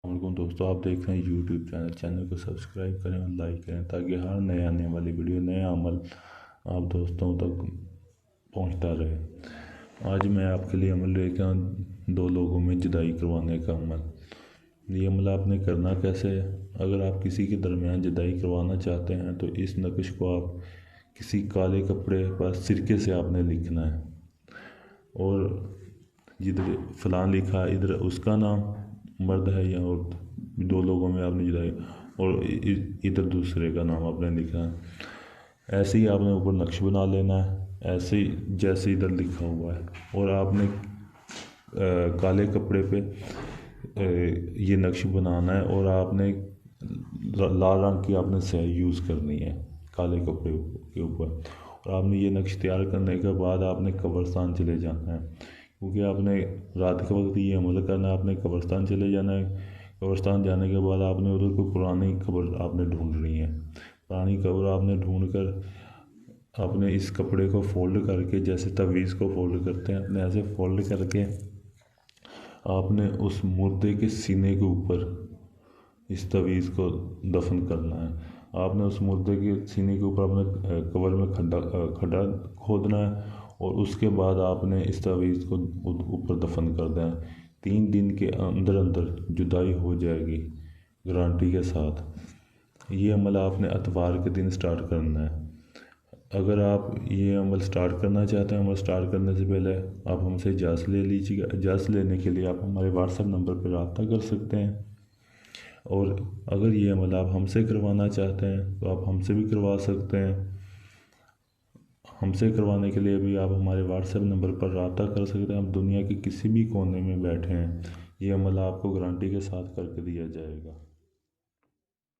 السلام علیکم دوستوں، آپ دیکھ رہے ہیں یوٹیوب چینل کو سبسکرائب کریں اور لائک کریں تاکہ ہر نئے آنے والی ویڈیو نیا عمل آپ دوستوں تک پہنچتا رہے۔ آج میں آپ کے لیے عمل لے کے دو لوگوں میں جدائی کروانے کا عمل۔ یہ عمل آپ نے کرنا کیسے ہے؟ اگر آپ کسی کے درمیان جدائی کروانا چاہتے ہیں تو اس نقش کو آپ کسی کالے کپڑے پر سرکے سے آپ نے لکھنا ہے، اور جدھر فلاں لکھا ہے ادھر اس کا نام مرد ہے یا عورت، دو لوگوں میں آپ نے جدائی، اور ادھر دوسرے کا نام آپ نے لکھا ہے۔ ایسے ہی آپ نے اوپر نقش بنا لینا ہے، ایسے ہی جیسے ادھر لکھا ہوا ہے، اور آپ نے کالے کپڑے پہ یہ نقش بنانا ہے، اور آپ نے لال رنگ کی آپ نے سیاہی یوز کرنی ہے کالے کپڑے کے اوپر۔ اور آپ نے یہ نقش تیار کرنے کے بعد آپ نے قبرستان چلے جانا ہے، کیونکہ آپ نے رات کے وقت یہ عمل کرنا ہے۔ آپ نے قبرستان چلے جانا ہے، قبرستان جانے کے بعد آپ نے ادھر کوئی پرانی قبر آپ نے ڈھونڈنی ہے۔ پرانی قبر آپ نے ڈھونڈ کر آپ نے اس کپڑے کو فولڈ کر کے، جیسے تعویذ کو فولڈ کرتے ہیں اپنے ایسے فولڈ کر کے، آپ نے اس مردے کے سینے کے اوپر اس تعویذ کو دفن کرنا ہے۔ آپ نے اس مردے کے سینے کے اوپر اپنے قبر میں کھڈا کھودنا ہے، اور اس کے بعد آپ نے اس تعویذ کو اوپر دفن کر دینا ہے۔ 3 دن کے اندر اندر جدائی ہو جائے گی گارنٹی کے ساتھ۔ یہ عمل آپ نے اتوار کے دن سٹارٹ کرنا ہے۔ اگر آپ یہ عمل سٹارٹ کرنا چاہتے ہیں، عمل سٹارٹ کرنے سے پہلے آپ ہم سے اجازت لے لیجیے گا۔ اجازت لینے کے لیے آپ ہمارے واٹس ایپ نمبر پر رابطہ کر سکتے ہیں، اور اگر یہ عمل آپ ہم سے کروانا چاہتے ہیں تو آپ ہم سے بھی کروا سکتے ہیں۔ ہم سے کروانے کے لیے بھی آپ ہمارے واٹس ایپ نمبر پر رابطہ کر سکتے ہیں۔ آپ دنیا کے کسی بھی کونے میں بیٹھے ہیں، یہ عمل آپ کو گارنٹی کے ساتھ کر کے دیا جائے گا۔